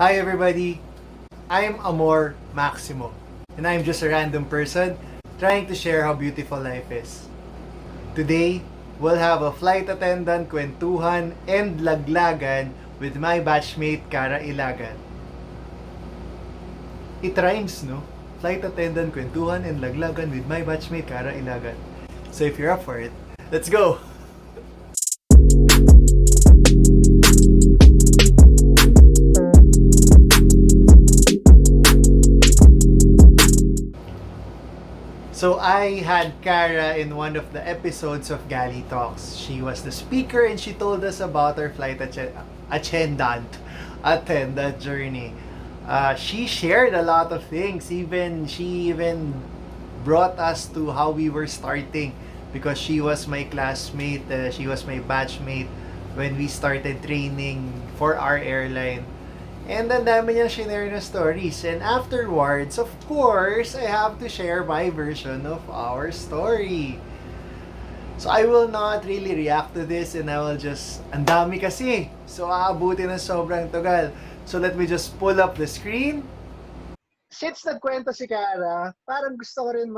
Hi everybody, I'm Amor Maximo, and I'm just a random person trying to share how beautiful life is. Today, we'll have a flight attendant, Kwentuhan, and Laglagan with my batchmate, Cara, Ylagan. It rhymes, no? Flight attendant, Kwentuhan, and Laglagan with my batchmate, Cara, Ylagan. So if you're up for it, let's go! So I had Cara in one of the episodes of GALLEY Talks. She was the speaker and she told us about her flight attendant journey. She shared a lot of things. She even brought us to how we were starting because she was my classmate. She was my batchmate when we started training for our airline. And ang dami niya shinare na stories. And afterwards, of course, I have to share my version of our story. So I will not really react to this and I will just, ang dami kasi. So aabutin ng sobrang tagal. So let me just pull up the screen. Since nagkwento si Cara, parang gusto ko rin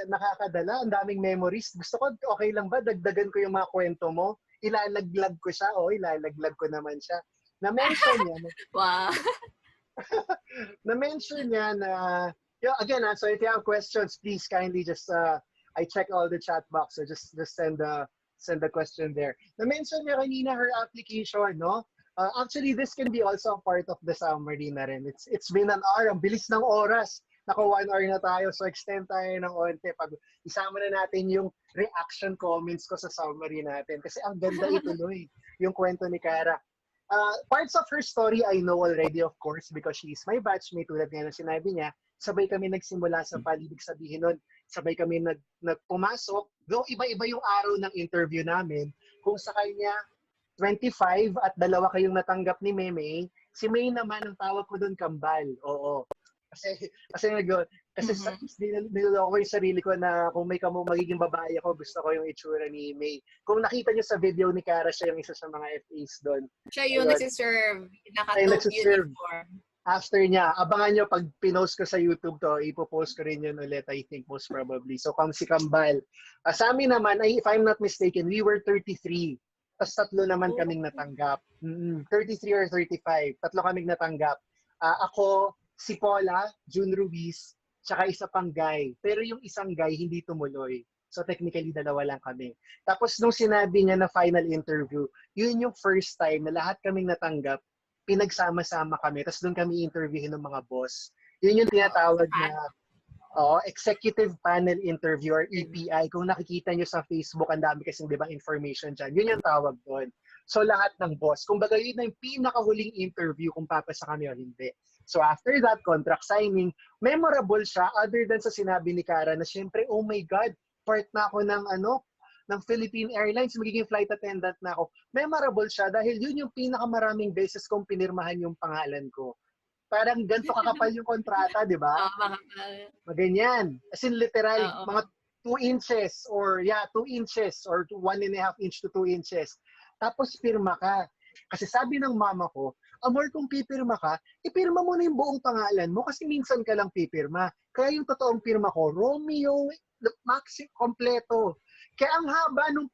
nakakadala. Ang daming memories. Gusto ko, okay lang ba? Dagdagan ko yung mga kwento mo. Ilalaglag ko siya. Ilalaglag ko naman siya. Na-mention niya. Wow. Na-mention niya na, again, so if you have questions, please kindly just, I check all the chat box, so just send the question there. Na-mention niya kanina her application, no? Actually, this can be also a part of the summary na rin. It's been an hour, ang bilis ng oras. Naka 1 hour na tayo, so extend tayo ng onte. Pag isama na natin yung reaction comments ko sa summary natin. Kasi ang ganda ituloy, yung kwento ni Cara. Parts of her story I know already, of course, because she is my batchmate. Tulad nga na sinabi niya, sabay kami nagsimula sa palibig sabihin nun. Sabay kami nagpumasok. Though iba-iba yung araw ng interview namin, kung sa kanya 25 at dalawa kayong natanggap ni Meme, si May naman ang tawag ko doon kambal. Oo. Kasi niloloko ko yung sarili ko na kung may magiging babae ako, gusto ko yung itsura ni May. Kung nakita niyo sa video ni Cara, siya yung isa sa mga FAs doon. Siya yung nagsiserve. Naka-top uniform. After niya, abangan nyo pag pinost ko sa YouTube to, ipopost ko rin yun ulit, I think most probably. So, si Kambal. Sa amin naman, if I'm not mistaken, we were 33. Tapos 3 naman kaming natanggap. 33 or 35. 3 kaming natanggap. Ako, si Paula, June Ruiz, tsaka isa pang guy. Pero yung isang guy, hindi tumuloy. So technically, 2 lang kami. Tapos nung sinabi niya na final interview, yun yung first time na lahat kaming natanggap, pinagsama-sama kami. Tapos doon kami interviewin ng mga boss. Yun yung tinatawag na Executive Panel Interview or EPI. Kung nakikita nyo sa Facebook, ang dami kasing di ba information dyan. Yun yung tawag doon. So lahat ng boss. Kung baga yun na yung pinakahuling interview kung papasa kami o hindi. So after that, contract signing, memorable siya other than sa sinabi ni Cara na syempre, oh my God, part na ako ng Philippine Airlines, magiging flight attendant na ako. Memorable siya dahil yun yung pinakamaraming beses kong pinirmahan yung pangalan ko. Parang ganito kakapal yung kontrata, di ba? Maganyan. As in literal, mga 2 inches or 2 inches or 1.5 inch to 2 inches. Tapos pirma ka. Kasi sabi ng mama ko, Amor, kung pipirma ka, ipirma mo na yung buong pangalan mo kasi minsan ka lang pipirma. Kaya yung totoong pirma ko, Romeo, Maxi, kompleto. Kaya ang haba nung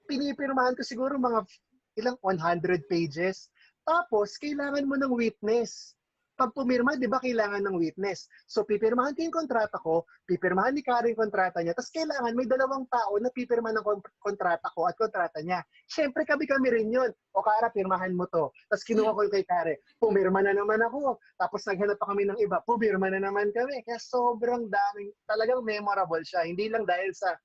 pinipirmahan ko siguro mga ilang 100 pages. Tapos, kailangan mo ng witness. Pag pumirma, di ba, kailangan ng witness. So, pipirmahan ko yung kontrata ko, pipirmahan ni Cara yung kontrata niya, tapos kailangan may 2 tao na pipirma ng kontrata ko at kontrata niya. Siyempre, kami rin yun. O Cara, pirmahan mo to. Tapos kinuha ko yung kay Cara, pumirma na naman ako. Tapos naghanap pa kami ng iba, pumirma na naman kami. Kaya sobrang daming, talagang memorable siya. Hindi lang dahil sa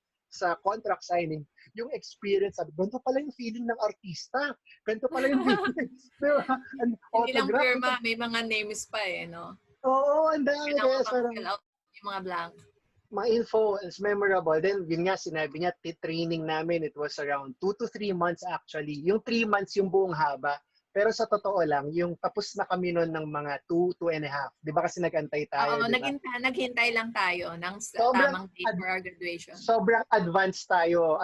contract signing, yung experience, ganito pala yung feeling ng artista. Ganito pala yung feeling. Diba? Hindi lang firma, may mga names pa no? Oo, ang dami. Kailangan yung mga blank. Mga info is memorable. Then, yun nga, sinabi niya, training namin, it was around 2 to 3 months actually. Yung 3 months yung buong haba. Pero sa totoo lang, yung tapos na kami noon ng mga 2.5. Di ba kasi nag-antay tayo? Oo, naghintay lang tayo ng tamang date for our graduation. Sobrang advanced tayo.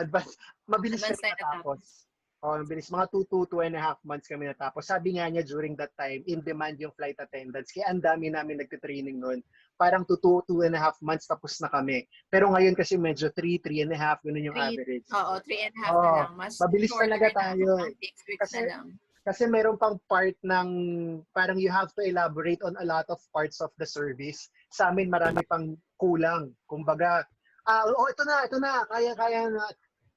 Mabilis na natapos. Ang bilis. Mga 2 and a half months kami natapos. Sabi nga niya during that time, in demand yung flight attendants. Kaya ang dami namin nagtitraining noon. Parang 2 and a half months tapos na kami. Pero ngayon kasi medyo 3 and a half, ganun yung average. Oo, 3 and a half na Oo, lang. Mas mabilis shorter talaga na. tayo eh. 6 weeks na Kasi lang. kasi meron pang part ng parang you have to elaborate on a lot of parts of the service. Sa amin marami pang kulang. Kumbaga, ito na, kaya na.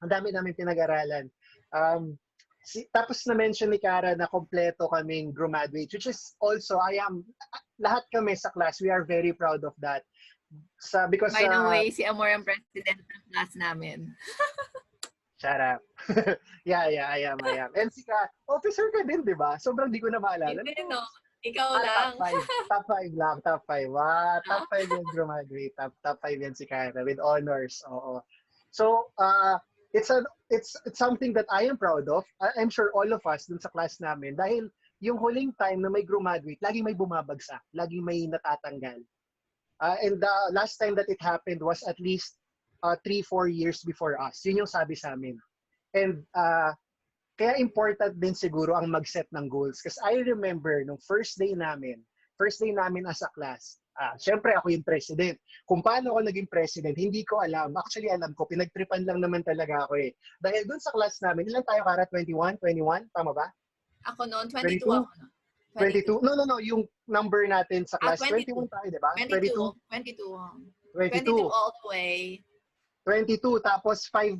Ang dami namin pinag-aralan. Tapos na-mention ni Cara na kompleto kaming graduate, which is also, lahat kami sa class, we are very proud of that. Because, By the way, si Amor ang president ng class namin. shut up. Yeah, I am. And si officer ka din, di ba? Sobrang di ko na maalala. Hindi, no? Ikaw lang. Top 5 lang. Top 5. Wow, top 5 yung graduate. Top 5 yan si Cara with honors. Oo. So, it's something that I am proud of. I'm sure all of us dun sa class namin dahil yung huling time na may graduate, laging may bumabagsak, laging may natatanggal. And the last time that it happened was at least 3-4 years before us. Yun yung sabi sa amin. And kaya important din siguro ang mag-set ng goals. Kasi I remember nung first day namin as a class, syempre ako yung president. Kung paano ako naging president, hindi ko alam. Actually, alam ko, pinagtripan lang naman talaga ako eh. Dahil dun sa class namin, ilan tayo, Cara? 21? Tama ba? Ako noon, 22 ako. 22? No. Yung number natin sa class, 22. 21 tayo, di ba? 22 all the way. 22, tapos 5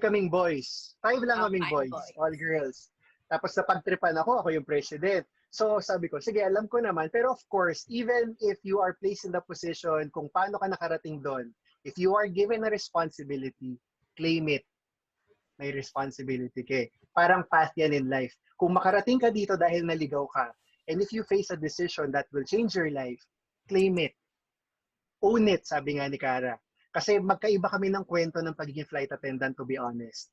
kaming boys. 5 lang kaming boys. All girls. Tapos napagtripan ako yung president. So sabi ko, sige, alam ko naman. Pero of course, even if you are placed in the position kung paano ka nakarating doon, if you are given a responsibility, claim it. May responsibility ka. Parang path yan in life. Kung makarating ka dito dahil naligaw ka, and if you face a decision that will change your life, claim it. Own it, sabi nga ni Cara. Kasi magkaiba kami ng kwento ng pagiging flight attendant, to be honest.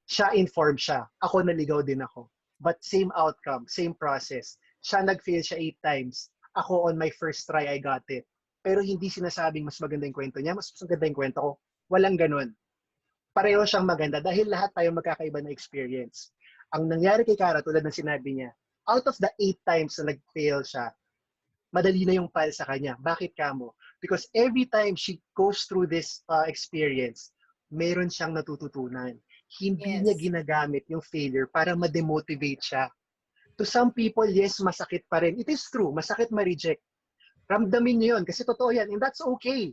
Siya informed siya. Ako naligaw din ako. But same outcome, same process. Siya nag-fail siya 8 times. Ako on my first try, I got it. Pero hindi sinasabing mas maganda yung kwento niya, mas maganda yung kwento ko. Walang ganun. Pareho siyang maganda dahil lahat tayo magkakaiba na experience. Ang nangyari kay Cara, tulad ng sinabi niya, out of the 8 times na nag-fail siya, madali na yung file sa kanya. Bakit kamo? Because every time she goes through this experience, meron siyang natututunan. Hindi niya ginagamit yung failure para ma-demotivate siya. To some people, yes, masakit pa rin. It is true, masakit ma-reject. Ramdamin niyo yun kasi totoo yan and that's okay.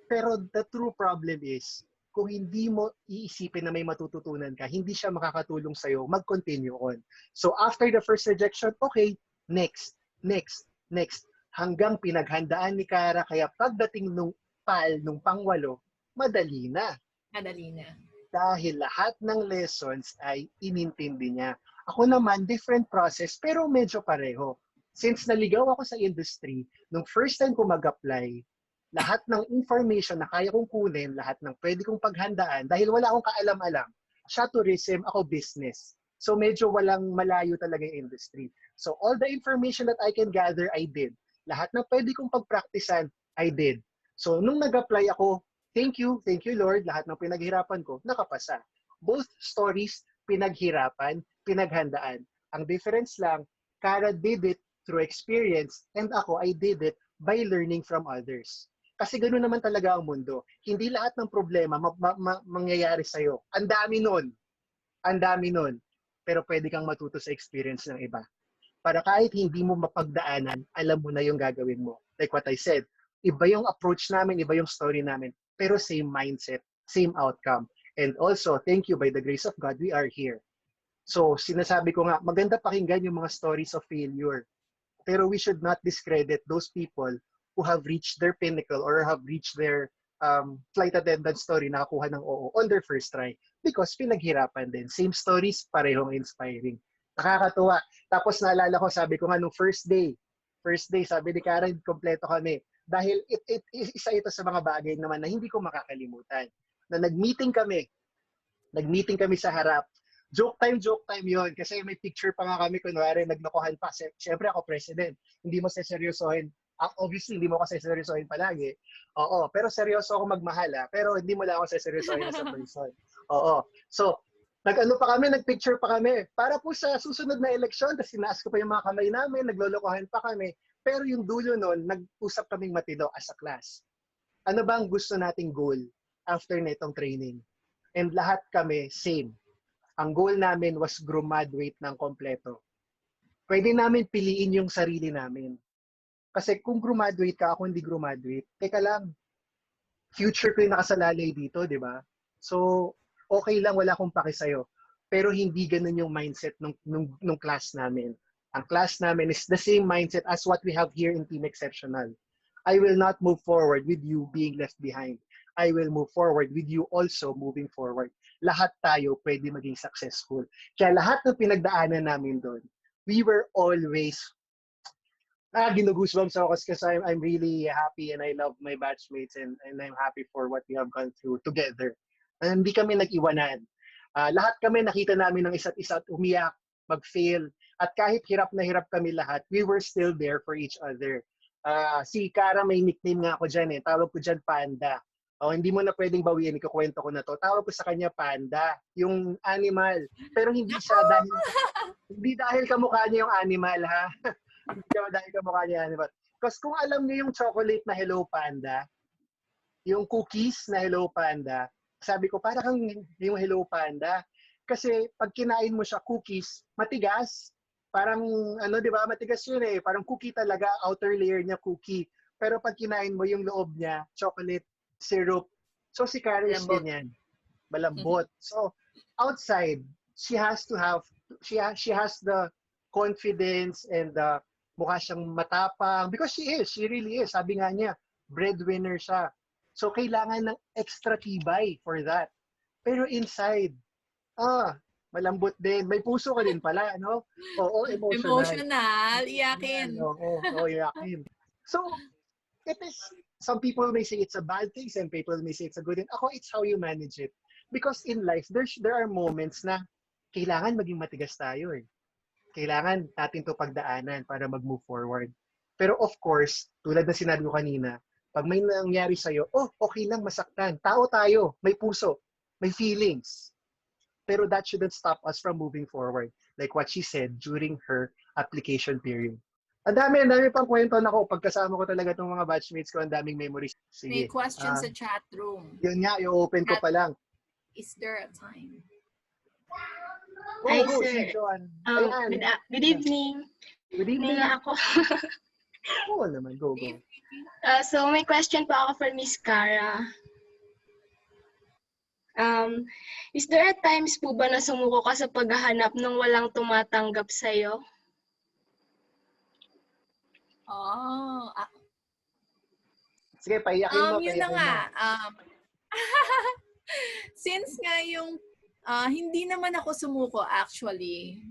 Pero the true problem is, kung hindi mo iisipin na may matututunan ka, hindi siya makakatulong sa'yo, mag-continue on. So after the first rejection, okay, next. Hanggang pinaghandaan ni Cara, kaya pagdating nung nung pangwalo, madali na. Dahil lahat ng lessons ay inintindi niya. Ako naman, different process, pero medyo pareho. Since naligaw ako sa industry, nung first time ko mag-apply, lahat ng information na kaya kong kunin, lahat ng pwede kong paghandaan, dahil wala akong kaalam-alam, siya tourism, ako business. So medyo walang malayo talaga yung industry. So all the information that I can gather, I did. Lahat ng pwede kong pagpraktisan, I did. So nung nag-apply ako, thank you Lord, lahat ng pinaghirapan ko, nakapasa. Both stories, pinaghirapan, pinaghandaan. Ang difference lang, Cara did it through experience and ako, I did it by learning from others. Kasi ganoon naman talaga ang mundo. Hindi lahat ng problema mangyayari sa'yo. Ang dami nun. Pero pwede kang matuto sa experience ng iba. Para kahit hindi mo mapagdaanan, alam mo na yung gagawin mo. Like what I said, iba yung approach namin, iba yung story namin. Pero same mindset, same outcome. And also, thank you, by the grace of God, we are here. So, sinasabi ko nga, maganda pakinggan yung mga stories of failure. Pero we should not discredit those people who have reached their pinnacle or have reached their flight attendant story na nakuha ng oo on their first try. Because pinaghirapan din. Same stories, parehong inspiring. Nakakatuwa. Tapos naalala ko, sabi ko nga nung first day, sabi ni Cara, kompleto kami. Dahil isa ito sa mga bagay naman na hindi ko makakalimutan. Na nag-meeting kami sa harap. Joke time yon kasi may picture pa nga kami, kunwari naglokohan pa. Siyempre ako president, hindi mo seseryosohin. Obviously, hindi mo ako seseryosohin palagi. Oo, pero seryoso ako magmahal. Pero hindi mo lang ako seseryosohin as a person. Oo. So, Nag-ano pa kami, nag-picture pa kami. Para po sa susunod na eleksyon, tapos sinaas ko pa yung mga kamay namin, naglolokohan pa kami. Pero yung dulo nun, nag-usap kaming matino as a class. Ano ba ang gusto nating goal after nitong training? And lahat kami, same. Ang goal namin was graduate ng kompleto. Pwede namin piliin yung sarili namin. Kasi kung graduate ka, ako hindi graduate, teka lang, future ko yung nakasalalay dito, di ba? So, okay lang, wala akong paki sa'yo. Pero hindi ganun yung mindset nung class namin. Ang class namin is the same mindset as what we have here in Team Exceptional. I will not move forward with you being left behind. I will move forward with you also moving forward. Lahat tayo pwede maging successful. Kaya lahat ng pinagdaanan namin doon, we were always ginugoosebumps ako kasi I'm really happy and I love my batchmates and I'm happy for what we have gone through together. And hindi kami nag-iwanan. Lahat kami nakita namin ng isa't isa at umiyak, mag-fail. At kahit hirap na hirap kami lahat, we were still there for each other. Si Cara may nickname nga ako dyan eh. Tawag ko dyan Panda. Hindi mo na pwedeng bawiin, ikukwento ko na to. Tawag ko sa kanya Panda, yung animal. Pero hindi siya hindi dahil kamukha niya yung animal ha. Hindi dahil kamukha niya yung animal. Kasi kung alam niyo yung chocolate na Hello Panda, yung cookies na Hello Panda, sabi ko para kang yung Hello Panda. Kasi pag kinain mo siya cookies, matigas. Parang ano 'di ba? Matigas 'yun eh. Parang cookie talaga, outer layer niya cookie. Pero pag kinain mo yung loob niya, chocolate syrup. So si Cara is ganyan. Malambot. So outside, she has the confidence and mukha siyang matapang because she really is. Sabi nga niya, breadwinner siya. So kailangan ng extra tibay for that. Pero inside, malambot din. May puso ka din pala, no? Oo, emotional. Emotional, iyakin. Oo, iyakin. So, it is, some people may say it's a bad thing, some people may say it's a good thing. Ako, it's how you manage it. Because in life, there are moments na kailangan maging matigas tayo eh. Kailangan natin to pagdaanan para mag-move forward. Pero of course, tulad na sinabi ko kanina, pag may nangyari sa'yo, okay lang masaktan. Tao tayo, may puso, may feelings. Pero that shouldn't stop us from moving forward. Like what she said during her application period. Ang dami pang kwento na ko. Pagkasama ko talaga itong mga batchmates ko, ang daming memories. Sige. May question sa chat room. Yun nga, i-open ko pa lang. Is there a time? Hi, Go, sir. si John. Good evening. Good evening. Ako. Oo naman, go. So, may question po ako for Miss Cara. Is there a times po ba na sumuko ka sa paghahanap ng walang tumatanggap sa'yo? Sige, paiyakin mo. Yun na nga. Since nga yung hindi naman ako sumuko actually.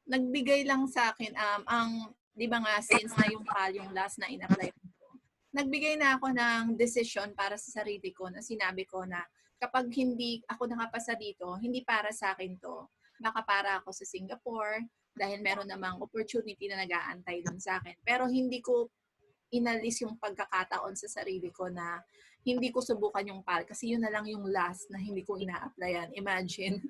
Nagbigay lang sa akin di ba nga since na yung PAL yung last na in-apply ko. Nagbigay na ako ng decision para sa sarili ko na sinabi ko na kapag hindi ako nakapasa dito, hindi para sa akin to. Baka para ako sa Singapore dahil meron namang opportunity na nag-aantay dun sa akin. Pero hindi ko inalis yung pagkakataon sa sarili ko na hindi ko subukan yung PAL kasi yun na lang yung last na hindi ko ina-applyan. Imagine,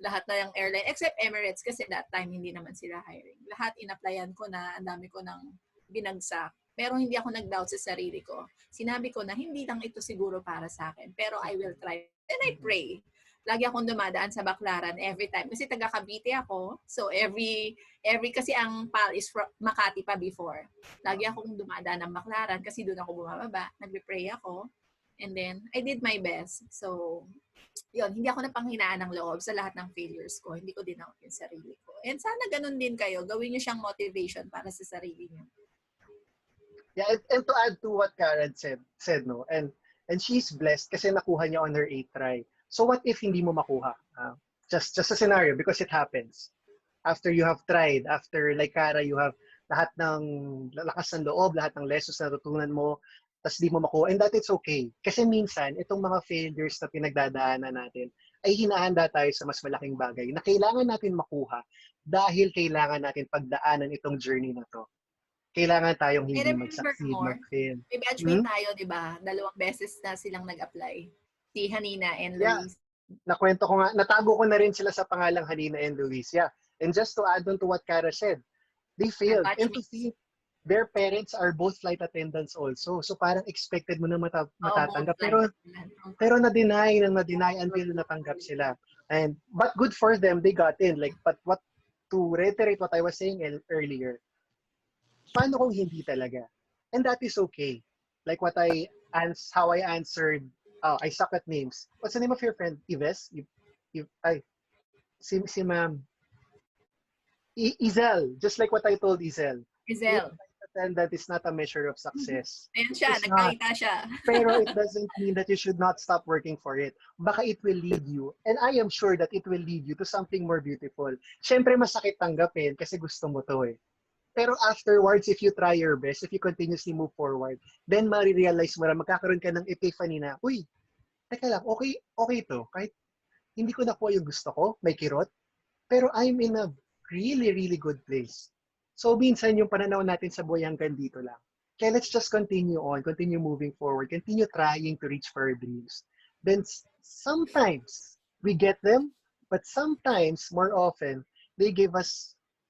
lahat na yung airline, except Emirates kasi that time hindi naman sila hiring. Lahat in-applyan ko na, ang dami ko nang binagsak. Pero hindi ako nag-doubt sa sarili ko. Sinabi ko na hindi lang ito siguro para sa akin, pero I will try. And I pray. Lagi akong dumadaan sa Baclaran every time. Kasi taga Cavite ako. So every kasi ang PAL is from Makati pa before. Lagi akong dumadaan ng Baclaran kasi doon ako bumababa. Nagbe-pray ako. And then, I did my best. So, yun, hindi ako napanghinaan ng loob sa lahat ng failures ko. Hindi ko dinout yung sarili ko. And sana ganun din kayo. Gawin nyo siyang motivation para sa sarili nyo. Yeah, and to add to what Karen said no, and she's blessed kasi nakuha niya on her 8th try. So what if hindi mo makuha? Just a scenario because it happens. After you have tried, after like Cara, you have lahat ng lakas ng loob, lahat ng lessons na natutunan mo, tas di mo makuha. And that it's okay. Kasi minsan, itong mga failures na pinagdadaanan natin, ay hinahanda tayo sa mas malaking bagay na kailangan natin makuha dahil kailangan natin pagdaanan itong journey na to. Kailangan tayong hindi mag-succeed, mag-fail. May batchmate tayo, di ba? 2 beses na silang nag-apply. Si Hanina and Luis. nakwento ko nga, natago ko na rin sila sa pangalang Halina and Luis. Yeah. And just to add on to what Cara said, they failed. And to think their parents are both flight attendants also. So parang expected mo na matatanggap. Pero na-deny until natanggap sila. But good for them, they got in. Like, but to reiterate what I was saying earlier, paano kung hindi talaga? And that is okay. Like how I answered, I suck at names. What's the name of your friend? Ives? Si ma'am. Izel. Just like what I told Izel. Izel. Attendant is not a measure of success. Ayan siya, nagkakita siya. Pero it doesn't mean that you should not stop working for it. Baka it will lead you, and I am sure that it will lead you to something more beautiful. Siyempre, masakit tanggapin kasi gusto mo to eh. Pero afterwards, if you try your best, if you continuously move forward, then marirealize mo na magkakaroon ka ng epiphany na, uy, teka lang, okay to. Kahit hindi ko nakuha yung gusto ko, may kirot, pero I'm in a really, really good place. So, minsan yung pananaw natin sa buhay hanggang dito lang. Kaya let's just continue on, continue moving forward, continue trying to reach for our dreams. Then, sometimes, we get them, but sometimes, more often,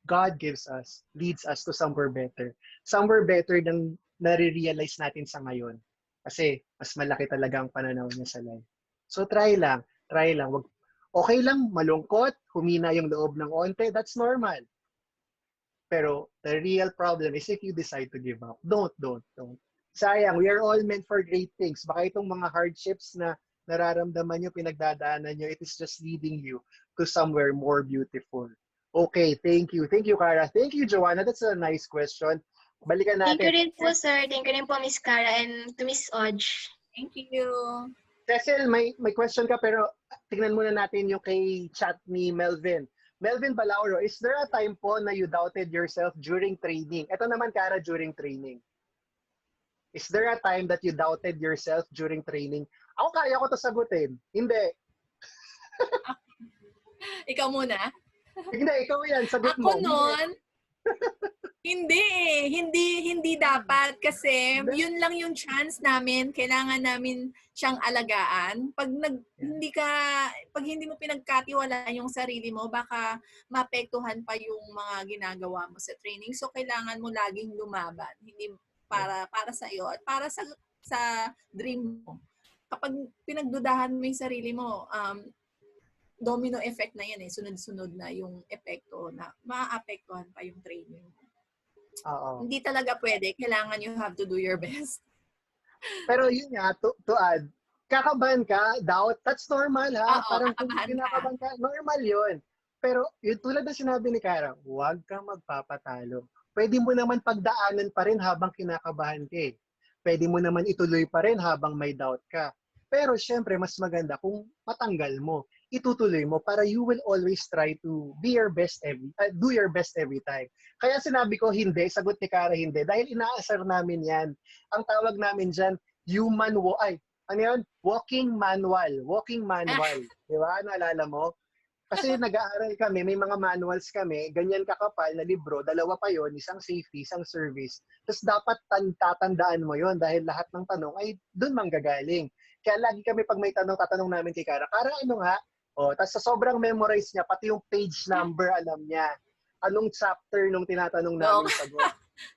God gives us, leads us to somewhere better. Somewhere better than nare-realize natin sa ngayon. Kasi, mas malaki talaga ang pananaw niya sa life. So, try lang. Okay lang, malungkot, humina yung loob ng onte, that's normal. Pero the real problem is if you decide to give up. Don't. Sayang, we are all meant for great things. Baka itong mga hardships na nararamdaman nyo, pinagdadaanan nyo, it is just leading you to somewhere more beautiful. Okay, thank you. Thank you, Cara. Thank you, Joanna. That's a nice question. Balikan natin. Thank you rin po, sir. Thank you rin po, Miss Cara, and to Miss Oj. Thank you. Cecil, may question ka pero tingnan muna natin yung kay chat ni Melvin. Melvin Balauro, is there a time po na you doubted yourself during training? Ito naman, Cara, during training. Is there a time that you doubted yourself during training? Ako, kaya ko to sagutin. Hindi. Ikaw muna? Hindi, ikaw yan. Sagot mo. Ako noon, hindi dapat kasi yun lang yung chance namin, kailangan namin siyang alagaan. Pag hindi mo pinagkatiwalaan yung sarili mo, baka maapektuhan pa yung mga ginagawa mo sa training. So kailangan mo laging lumaban, hindi para sa iyo at para sa dream mo. Kapag pinagdudahan mo yung sarili mo, domino effect na yan eh. Sunod-sunod na yung epekto na maapektuhan pa yung training mo. Oo. Hindi talaga pwede. Kailangan you have to do your best. Pero yun nga, to add, kakabahan ka, doubt, that's normal ha. Oo, parang kung kakabahan kinakabahan ka, normal yun. Pero yun, tulad na sinabi ni Cara, huwag kang magpapatalo. Pwede mo naman pagdaanan pa rin habang kinakabahan ka eh. Pwede mo naman ituloy pa rin habang may doubt ka. Pero syempre, mas maganda kung matanggal mo. Itutuloy mo para you will always try to be your best do your best every time. Kaya sinabi ko hindi, sagot ni Cara hindi. Dahil inaasar namin yan. Ang tawag namin dyan, walking manual. Walking manual. Di ba? Naalala mo? Kasi nag-aaral kami, may mga manuals kami, ganyan kakapal na libro, dalawa pa yon, isang safety, isang service. Tapos dapat tatandaan mo yon dahil lahat ng tanong ay doon manggagaling. Kaya lagi kami pag may tanong, tatanong namin kay Cara, Cara, ano nga? Tapos sa sobrang memorize niya, pati yung page number alam niya. Anong chapter nung tinatanong namin sagot.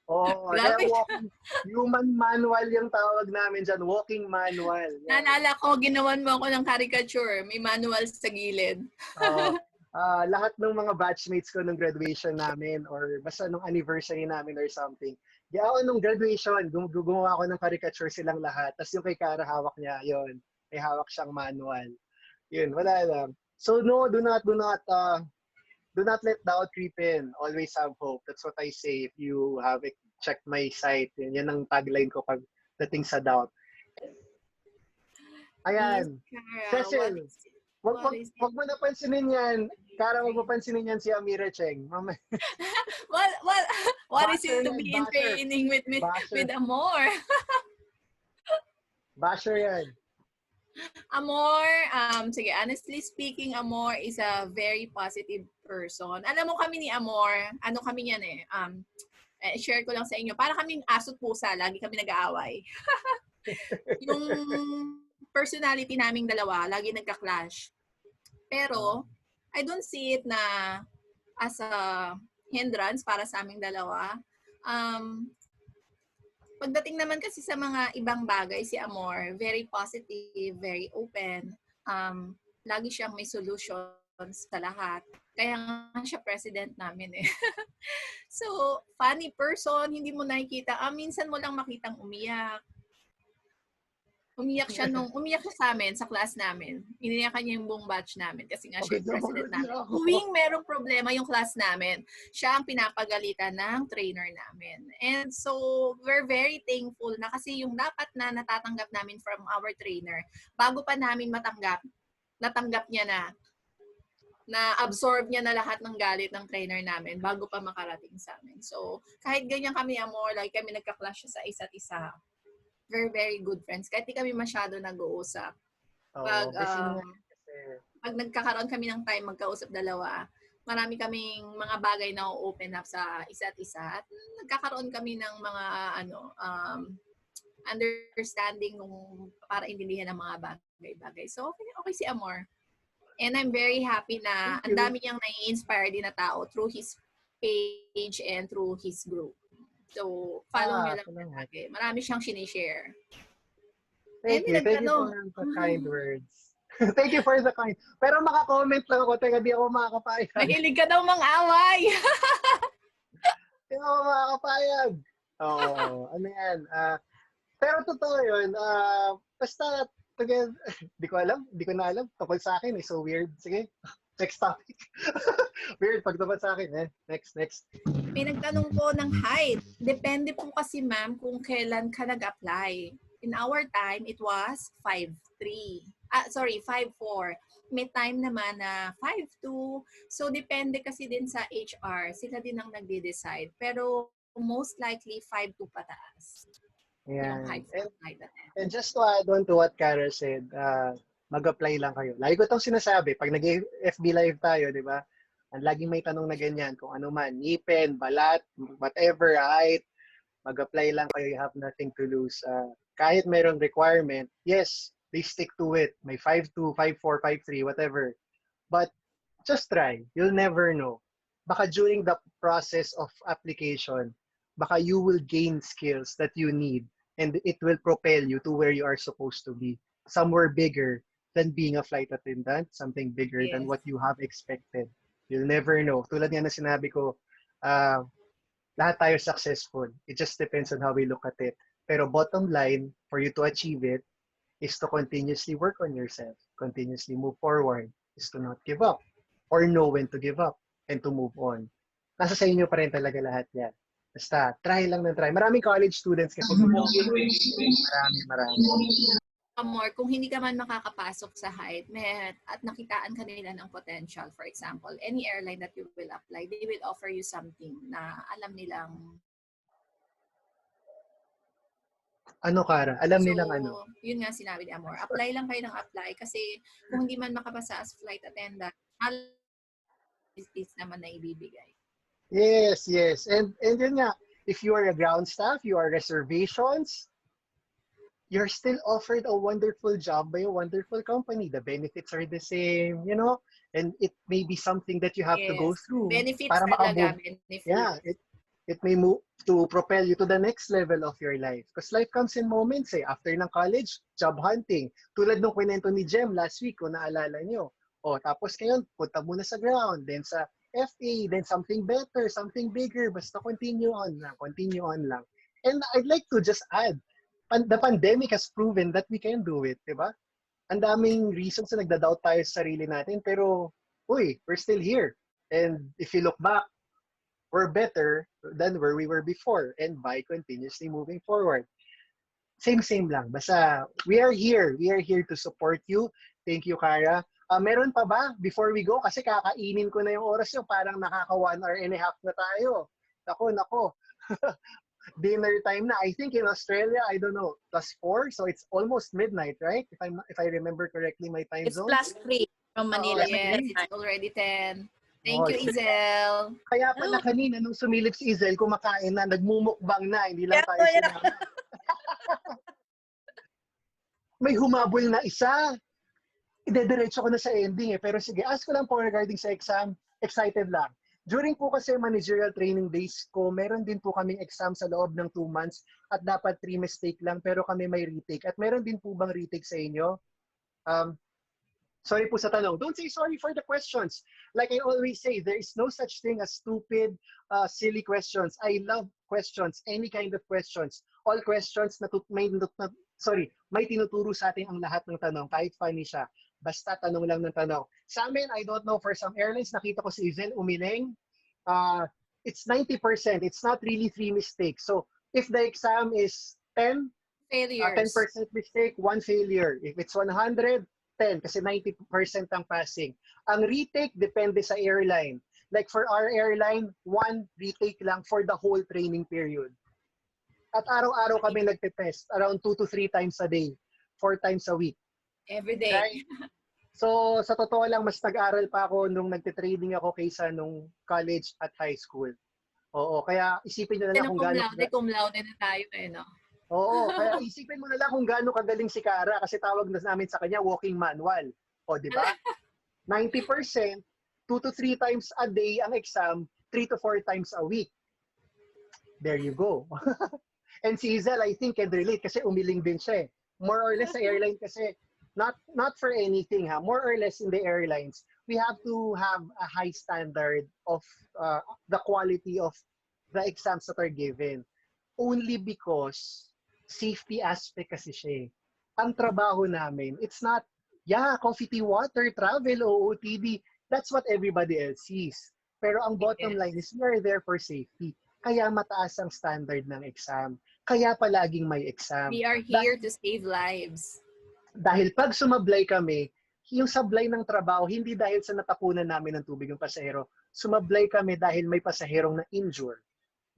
Kaya human manual yung tawag namin dyan, walking manual. Naalala ko, ginawan mo ako ng caricature. May manual sa gilid. Lahat ng mga batchmates ko nung graduation namin or basta nung anniversary namin or something. Nung graduation, gumawa ako ng caricature silang lahat. Tapos yung kay Cara, hawak niya, yun. May hawak siyang manual. Yun, wala lang. So no, do not let doubt creep in. Always have hope. That's what I say. If you have checked my site, yan ang tagline ko pag dating sa doubt. Ayan. Cecil, wag mo napansinin yan. Cara, wag mo pansinin yan si Amira Cheng. What is it to be in training with Amor? Basher yan. Amor, sige, honestly speaking, Amor is a very positive person. Alam mo kami ni Amor, ano kami yan share ko lang sa inyo. Para kaming aso't pusa, lagi kami nag-aaway. Yung personality naming dalawa, lagi nagka-clash. Pero, I don't see it na as a hindrance para sa aming dalawa. Pagdating naman kasi sa mga ibang bagay, si Amor, very positive, very open. Lagi siyang may solutions sa lahat. Kaya nga siya president namin eh. So, funny person, hindi mo nakikita. Minsan mo lang makitang umiyak. Umiyak siya sa amin, sa class namin. Iniyakan niya yung buong batch namin kasi nga siya yung president namin. Tuwing merong problema yung class namin, siya ang pinapagalitan ng trainer namin. And so, we're very thankful na kasi yung dapat na natatanggap namin from our trainer, bago pa namin natanggap niya na absorb niya na lahat ng galit ng trainer namin bago pa makarating sa amin. So, kahit ganyan kami, Amor, like kami nagka-clash sa isa't isa, we're very good friends. Kahit di kami masyado nag-uusap. Pag nagkakaroon kami ng time magkausap dalawa, marami kaming mga bagay na open up sa isa't isa. At nagkakaroon kami ng mga understanding para intindihan ng mga bagay-bagay. So, okay si Amor. And I'm very happy na ang dami niyang nai-inspire din na tao through his page and through his group. So, follow nyo lang lagi. Marami siyang sinishare. Thank you. Thank you for the kind words. Thank you for the kind. Pero maka-comment lang ako. Teka, di ako makakapayag. Mahilig ka daw mang-away. Di ako makakapayag. Oo. Ano yan? Pero totoo yun. Basta, di ko na alam. Tungkol sa akin, so weird. Sige. Next topic. Weird, pagtapad sa akin. Next. Pinagtanong ko ng height. Depende po kasi, ma'am, kung kailan ka nag-apply. In our time, it was 5'3". 5'4". May time naman na 5'2". So, depende kasi din sa HR. Sila din ang nagde-decide. Pero, most likely, 5'2" pataas. Yeah. And just to add on to what Cara said, mag-apply lang kayo. Lagi ko itong sinasabi, pag nag-FB live tayo, di ba? Laging may tanong na ganyan, kung ano man, ngipin, balat, whatever, height, mag-apply lang kayo, you have nothing to lose. Kahit merong requirement, yes, they stick to it. May 5'2", 5'4", 5'3", whatever. But just try. You'll never know. Baka during the process of application, baka you will gain skills that you need and it will propel you to where you are supposed to be. Somewhere bigger than being a flight attendant, something bigger than what you have expected. You'll never know. Tulad nga na sinabi ko, lahat tayo successful. It just depends on how we look at it. Pero bottom line, for you to achieve it, is to continuously work on yourself, continuously move forward, is to not give up, or know when to give up, and to move on. Nasa sa inyo pa rin talaga lahat yan. Basta, try lang ng try. Maraming college students kasi. Marami. Amor, kung hindi ka man makakapasok sa height at nakitaan ka nila ng potential, for example, any airline that you will apply, they will offer you something na alam nilang... Ano, Cara? Alam nilang ano? Yun nga sinabi ni Amor. Apply lang kayo ng apply kasi kung hindi man makapasa as flight attendant, is naman na ibibigay. Yes. And yun nga, if you are a ground staff, you are reservations, you're still offered a wonderful job by a wonderful company. The benefits are the same, and it may be something that you have to go through. Benefits para talaga. Yeah, it may move to propel you to the next level of your life. Because life comes in moments after ng college, job hunting. Tulad nung kwento ni Jem last week, kung naalala nyo. Tapos ngayon, punta muna sa ground, then sa FA, then something better, something bigger. Basta continue on lang. And I'd like to just add, the pandemic has proven that we can do it, di ba? Ang daming reasons na nagda-doubt tayo sa sarili natin, pero, we're still here. And if you look back, we're better than where we were before, and by continuously moving forward. Same lang. Basta, we are here to support you. Thank you, Cara. Meron pa ba before we go? Kasi kakainin ko na yung oras yung parang nakaka 1 hour and a half na tayo. Nako. Dinner time na. I think in Australia, I don't know, +4, so it's almost midnight, right? If I remember correctly, my time zone. It's +3 from Manila. Yes, it's already 10. Thank you, Izel. Kaya pala kanina, nung sumilip si Izel, kumakain na, nagmumukbang na, hindi lang tayo sinama. May humabol na isa. idediretso ko na sa ending eh. Pero sige, ask ko lang po regarding sa exam. Excited lang. During po kasi managerial training days ko, meron din po kaming exam sa loob ng 2 months at dapat 3 mistake lang pero kami may retake. At meron din po bang retake sa inyo? Sorry po sa tanong. Don't say sorry for the questions. Like I always say, there is no such thing as stupid, silly questions. I love questions, any kind of questions. All questions na may tinuturo sa atin ang lahat ng tanong, kahit funny siya. Basta tanong lang ng tanong. Sa amin, I don't know, for some airlines, nakita ko si Izel umiling. It's 90%. It's not really 3 mistakes. So if the exam is 10, Failures. 10% mistake, 1 failure. If it's 100, 10 kasi 90% ang passing. Ang retake depende sa airline. Like for our airline, 1 retake lang for the whole training period. At araw-araw kami nagte-test, around 2 to 3 times a day, 4 times a week. Every day. Right? So sa totoo lang, mas nag-aral pa ako nung nagte-training ako kaysa nung college at high school. Oo, kaya isipin nyo na lang kung gaano... Cum laude na tayo eh, no? Oo, kaya isipin mo na lang kung gaano kagaling si Cara kasi tawag na namin sa kanya walking manual. O, di ba? 90%, 2 to 3 times a day ang exam, 3 to 4 times a week. There you go. And si Izel, I think, can relate kasi umiling din siya eh. More or less sa airline kasi, not for anything ha, more or less in the airlines, we have to have a high standard of the quality of the exams that are given. Only because safety aspect kasi siya eh. Ang trabaho namin, it's not, coffee, tea, water, travel, OOTD. That's what everybody else sees. Pero ang bottom line is we are there for safety. Kaya mataas ang standard ng exam. Kaya palaging may exam. We are here to save lives. Dahil pag sumablay kami, yung sablay ng trabaho, hindi dahil sa natapunan namin ng tubig ng pasahero. Sumablay kami dahil may pasaherong na-injure.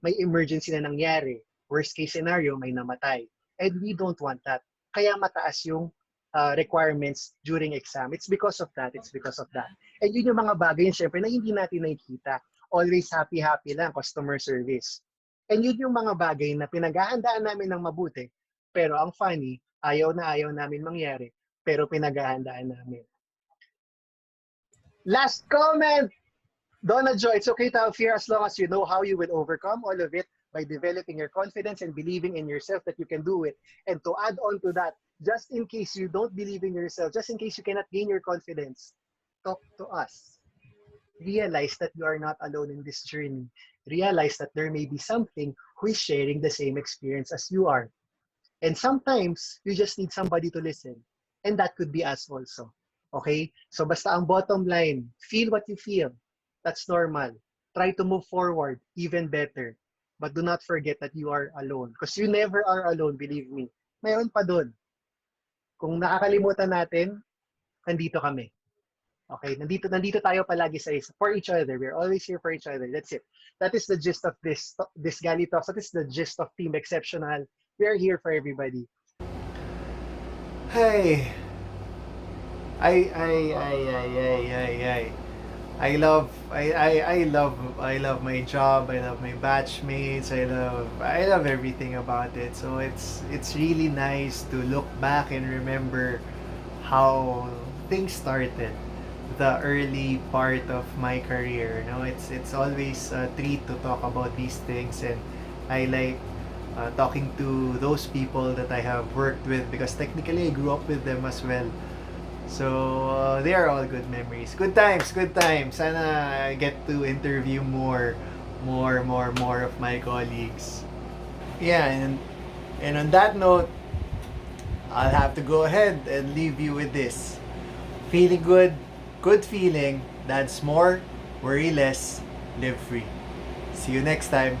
May emergency na nangyari. Worst case scenario, may namatay. And we don't want that. Kaya mataas yung requirements during exam. It's because of that. It's because of that. And yun yung mga bagay, syempre, na hindi natin nakikita. Always happy lang, customer service. And yun yung mga bagay na pinaghahandaan namin ng mabuti. Pero ang funny, ayaw namin mangyari. Pero pinaghahandaan namin. Last comment! Donna Joy, it's okay to have fear as long as you know how you will overcome all of it by developing your confidence and believing in yourself that you can do it. And to add on to that, just in case you don't believe in yourself, just in case you cannot gain your confidence, talk to us. Realize that you are not alone in this journey. Realize that there may be something who is sharing the same experience as you are. And sometimes, you just need somebody to listen. And that could be us also. Okay? So basta ang bottom line, feel what you feel. That's normal. Try to move forward, even better. But do not forget that you are alone. Because you never are alone, believe me. Mayroon pa dun. Kung nakakalimutan natin, nandito kami. Okay? Nandito tayo palagi for each other. We're always here for each other. That's it. That is the gist of this GALLEY Talks. That is the gist of Team Exceptional. We are here for everybody. Hey. I love my job. I love my batchmates. I love everything about it. So it's really nice to look back and remember how things started, the early part of my career. You know, it's always a treat to talk about these things, and I like talking to those people that I have worked with because technically I grew up with them as well. So, they are all good memories. Good times. Sana I get to interview more of my colleagues. Yeah, and on that note, I'll have to go ahead and leave you with this. Feeling good feeling, dance more, worry less, live free. See you next time.